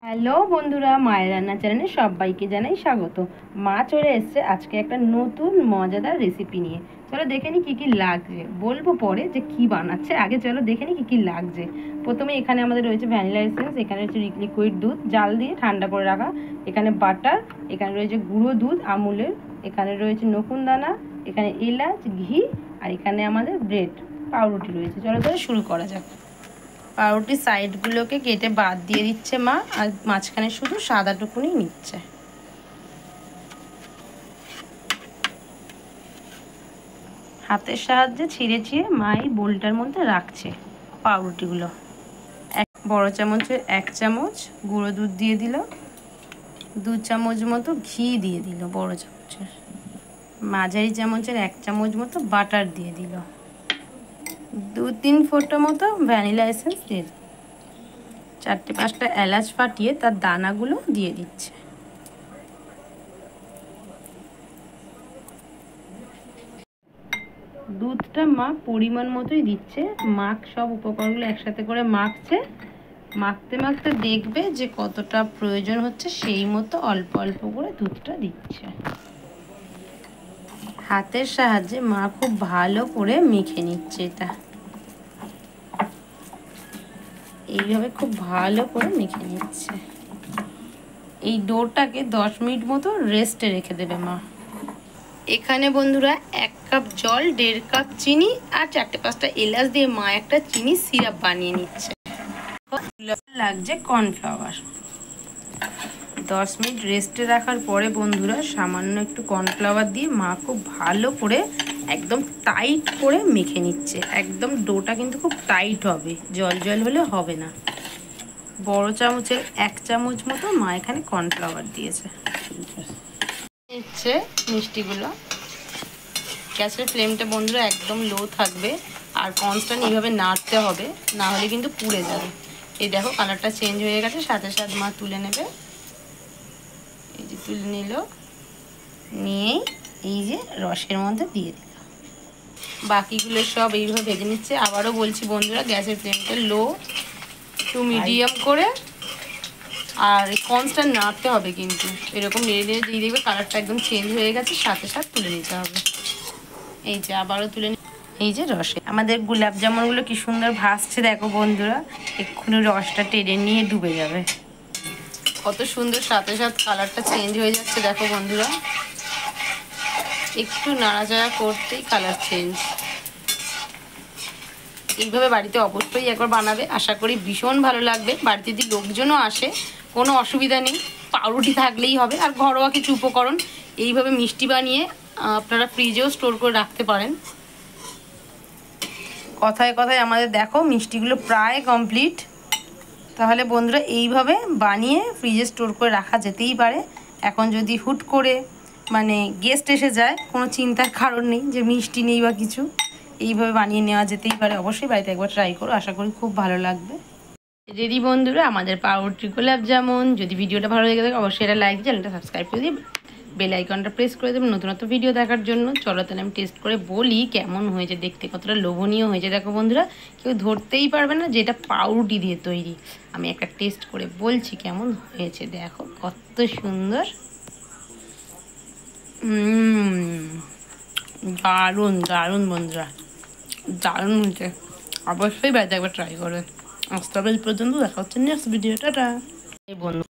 Hello বন্ধুরা, মায়ের রান্না চ্যানেলে সবাইকে জানাই স্বাগত। মা চলে এসছে আজকে একটা নতুন মজাদার রেসিপি নিয়ে। চলো দেখে নি কী কী লাগছে, বলবো পরে যে কি বানাচ্ছে, আগে চলো দেখে নি কী কী লাগছে। প্রথমে এখানে আমাদের রয়েছে ভ্যানিলা এসেন্স, এখানে রয়েছে লিকুইড দুধ জাল দিয়ে ঠান্ডা করে রাখা, এখানে বাটার, এখানে রয়েছে গুঁড়ো দুধ আমুলের, এখানে রয়েছে নকুনদানা, এখানে এলাচ, ঘি, আর এখানে আমাদের ব্রেড পাউরুটি রয়েছে। চলো তাহলে শুরু করা যাক। পাউরুটির সাইডগুলোকে কেটে বাদ দিয়ে দিচ্ছে মা, আর মাঝখানে শুধু সাদাটুকুনি নিচ্ছে। হাতের সাহায্যে ছিঁড়ে ছিঁড়ে মা এই বোলটার মধ্যে রাখছে পাউরুটিগুলো। এক বড় চামচের 1 চামচ গুঁড়ো দুধ দিয়ে দিল, 2 চামচ মতো ঘি দিয়ে দিল বড় চামচের, মাঝারি চামচের 1 চামচ মতো বাটার দিয়ে দিল, 2-3 ফোঁটা মতো ভ্যানিলা এসেন্স দিয়ে দিল, 4-5টা এলাচ ফাটিয়ে তার দানাগুলো দিয়ে দিচ্ছে। দুধটা মা পরিমাণ মতোই দিচ্ছে, সব উপকরণগুলো একসাথে করে মাখছে। মাখতে মাখতে দেখবে যে কতটা প্রয়োজন হচ্ছে, সেই মতো অল্প অল্প করে দুধটা দিচ্ছে। হাতের সাহায্যে মা খুব ভালো করে মেখে নিচ্ছে। এটা এইভাবে খুব ভালো করে মেখে নিচ্ছে। এই ডোটাকে 10 মিনিট মতো রেস্টে রেখে দেবে মা। এখানে বন্ধুরা 1 কাপ জল, 1.5 কাপ চিনি আর 4-5টা এলাচ দিয়ে মা একটা চিনি সিরাপ বানিয়ে নিচ্ছে। লাগছে কর্নফ্লাওয়ার। 10 মিনিট রেস্টে রাখার পরে বন্ধুরা সামান্য একটু কর্নফ্লাওয়ার দিয়ে মা খুব ভালো করে একদম টাইট করে মেখে নিচ্ছে। একদম ডোটা কিন্তু খুব টাইট হবে, জল জল হলে হবে না। বড় চামচের 1 চামচ মতো মা এখানে কর্নফ্লাওয়ার দিয়েছে। নিচ্ছে মিষ্টিগুলো। গ্যাসের ফ্লেমটা বন্ধুরা একদম লো থাকবে, আর কনস্ট্যান্ট এইভাবে নাড়তে হবে, না হলে কিন্তু পুড়ে যাবে। এই দেখো কালারটা চেঞ্জ হয়ে গেছে, সাথে সাথে মা তুলে নেবে। এই যে তুলে নিল, নিয়েই এই যে রসের মধ্যে দিয়ে দিল। বাকিগুলো সব এইভাবে ভেজে নিচ্ছে। আবারও বলছি বন্ধুরা, গ্যাসের ফ্লেমটা লো টু মিডিয়াম করে, আর কনস্ট্যান্ট নাড়তে হবে কিন্তু। এরকম নেড়ে নেড়ে দিয়ে দেখবে কালারটা একদম চেঞ্জ হয়ে গেছে, সাথে সাথে তুলে নিতে হবে। এই যে আবারও তুলে, এই যে রসে আমাদের গোলাপ জামুনগুলো কি সুন্দর ভাসছে দেখো বন্ধুরা। এক্ষুনি রসটা টেনে নিয়ে ডুবে যাবে। কত সুন্দর সাথে সাথে কালারটা চেঞ্জ হয়ে যাচ্ছে দেখো বন্ধুরা। একটু নাড়াচাড়া করতেই কালার চেঞ্জ। এইভাবে বাড়িতে অবশ্যই একবার বানাবে, আশা করি ভীষণ ভালো লাগবে। বাড়িতে যদি লোকজনও আসে কোনো অসুবিধা নেই, পাউরুটি থাকলেই হবে আর ঘরোয়া কিছু উপকরণ। এইভাবে মিষ্টি বানিয়ে আপনারা ফ্রিজেও স্টোর করে রাখতে পারেন। কথায় কথায় আমাদের দেখো মিষ্টিগুলো প্রায় কমপ্লিট। তাহলে বন্ধুরা এইভাবে বানিয়ে ফ্রিজে স্টোর করে রাখা যেতেই পারে। এখন যদি হুট করে গেস্ট এসে যায়, কোনো চিন্তার কারণ নেই যে মিষ্টি নেই বা কিছু, এইভাবে বানিয়ে নেওয়া যেতেই পারে। অবশ্যই বাড়িতে একবার ট্রাই করো, আশা করি খুব ভালো লাগবে। রেডি বন্ধুরা আমাদের পাউরুটি গোলাপ জামুন। যদি ভিডিওটা ভালো লেগে থাকে অবশ্যই এটা লাইক, চ্যানেলটা সাবস্ক্রাইব করে দিয়ে বেল আইকনটা প্রেস করে দেবেন নতুন নতুন ভিডিও দেখার জন্য। চলো তাহলে আমি টেস্ট করে বলি কেমন হয়েছে, দেখতে কতটা লোভনীয় হয়েছে দেখো বন্ধুরা। কেউ ধরতেই পারবে না যে এটা পাউরুটি দিয়ে তৈরি। আমি একটা টেস্ট করে বলছি কেমন হয়েছে, দেখো কত সুন্দর। দারুণ দারুণ বন্ধুরা, দারুণ হয়েছে। অবশ্যই বাড়িতে একবার ট্রাই করবেন। আজ তবে এই পর্যন্ত, দেখা হচ্ছে নেক্সট ভিডিও। টাটা। এই বন্ধু।